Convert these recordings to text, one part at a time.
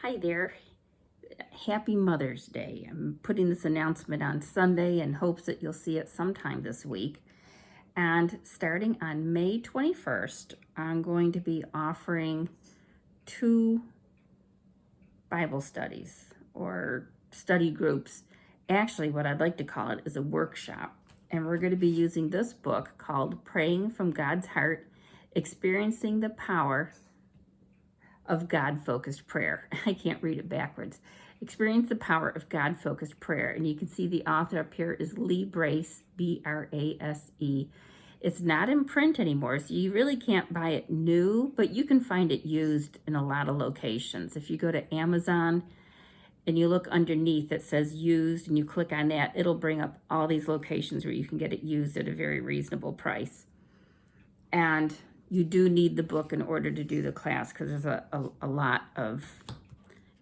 Hi there. Happy Mother's Day. I'm putting this announcement on Sunday in hopes that you'll see it sometime this week. And starting on May 21st, I'm going to be offering 2 Bible studies or study groups. Actually, what I'd like to call it is a workshop. And we're going to be using this book called Praying from God's Heart, Experiencing the Power of God-Focused Prayer. I can't read it backwards. Experience the Power of God-Focused Prayer. And you can see the author up here is Lee Brace, B-R-A-S-E. It's not in print anymore, so you really can't buy it new, but you can find it used in a lot of locations. If you go to Amazon and you look underneath, it says used, and you click on that, it'll bring up all these locations where you can get it used at a very reasonable price. And you do need the book in order to do the class because there's a lot of,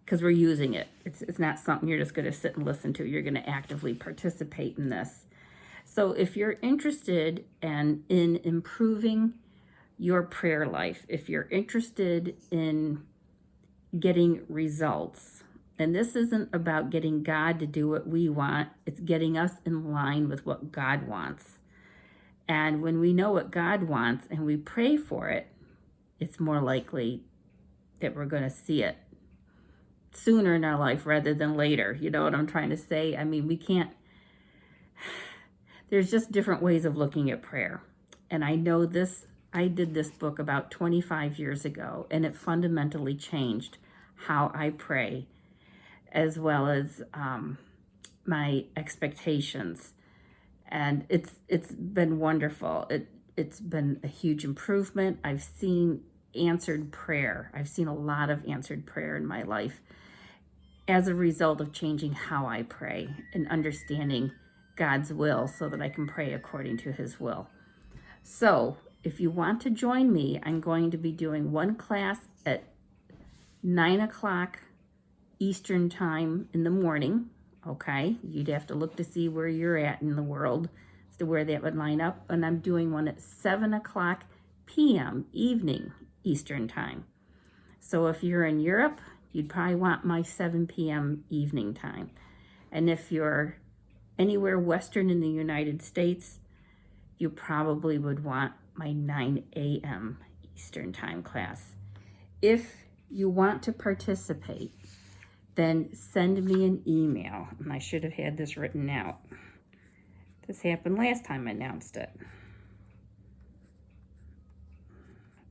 because we're using it. It's not something you're just going to sit and listen to. You're going to actively participate in this. So if you're interested in improving your prayer life, if you're interested in getting results, and this isn't about getting God to do what we want, it's getting us in line with what God wants. And when we know what God wants and we pray for it, it's more likely that we're going to see it sooner in our life rather than later. You know what I'm trying to say? I mean, we can't, there's just different ways of looking at prayer. And I know this, I did this book about 25 years ago, and it fundamentally changed how I pray, as well as my expectations. And it's been wonderful. It's been a huge improvement. I've seen answered prayer. I've seen a lot of answered prayer in my life as a result of changing how I pray and understanding God's will so that I can pray according to his will. So if you want to join me, I'm going to be doing one class at 9 o'clock Eastern time in the morning. Okay, you'd have to look to see where you're at in the world as to where that would line up. And I'm doing one at 7 o'clock p.m. evening Eastern time. So if you're in Europe, you'd probably want my 7 p.m. evening time. And if you're anywhere Western in the United States, you probably would want my 9 a.m. Eastern time class. If you want to participate, then send me an email. And I should have had this written out. This happened last time I announced it. I'm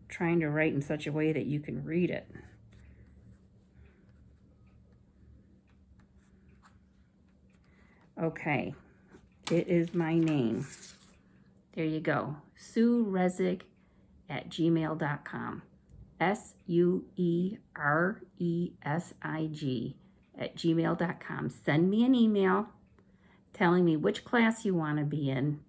trying to write in such a way that you can read it. Okay, it is my name. There you go. SueResig@gmail.com. SueResig@gmail.com. Send me an email telling me which class you want to be in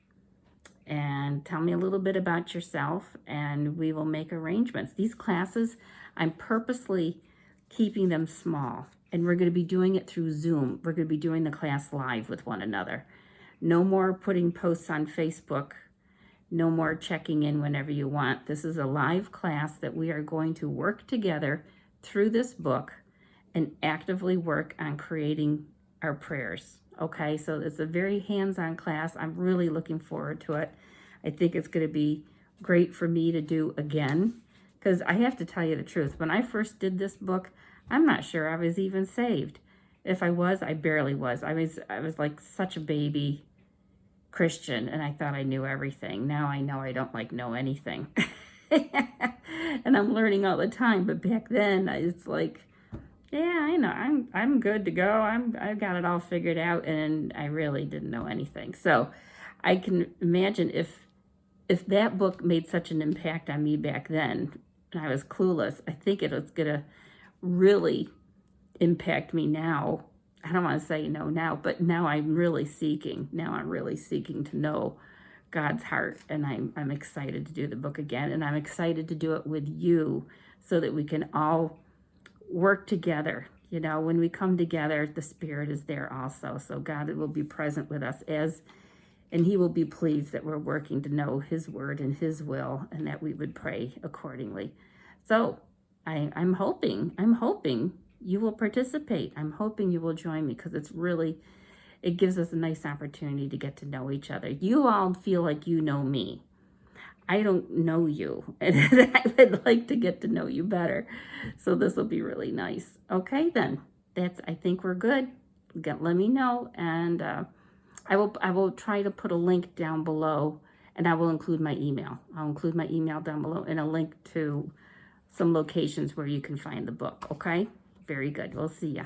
and tell me a little bit about yourself, and we will make arrangements. These classes, I'm purposely keeping them small, and we're going to be doing it through Zoom. We're going to be doing the class live with one another. No more putting posts on Facebook. No more checking in whenever you want. This is a live class that we are going to work together through this book and actively work on creating our prayers. Okay, so it's a very hands-on class. I'm really looking forward to it. I think it's going to be great for me to do again, because I have to tell you the truth. When I first did this book, I'm not sure I was even saved. If I was, I barely was. I was like such a baby Christian, and I thought I knew everything. Now I know I don't know anything. And I'm learning all the time, but back then it's like, yeah, I know I'm good to go. I've got it all figured out, and I really didn't know anything. So I can imagine if that book made such an impact on me back then and I was clueless, I think it was gonna really impact me now. I don't want to say no now, but now I'm really seeking. Now I'm really seeking to know God's heart, and I'm excited to do the book again, and I'm excited to do it with you so that we can all work together. You know, when we come together, the Spirit is there also. So God will be present with us and he will be pleased that we're working to know his word and his will, and that we would pray accordingly. So I'm hoping you will participate. I'm hoping you will join me because it gives us a nice opportunity to get to know each other. You all feel like you know me. I don't know you, and I would like to get to know you better. So this will be really nice. Okay, then. I think we're good. Let me know, and I will try to put a link down below, and I will include my email. I'll include my email down below and a link to some locations where you can find the book, okay? Very good. We'll see ya.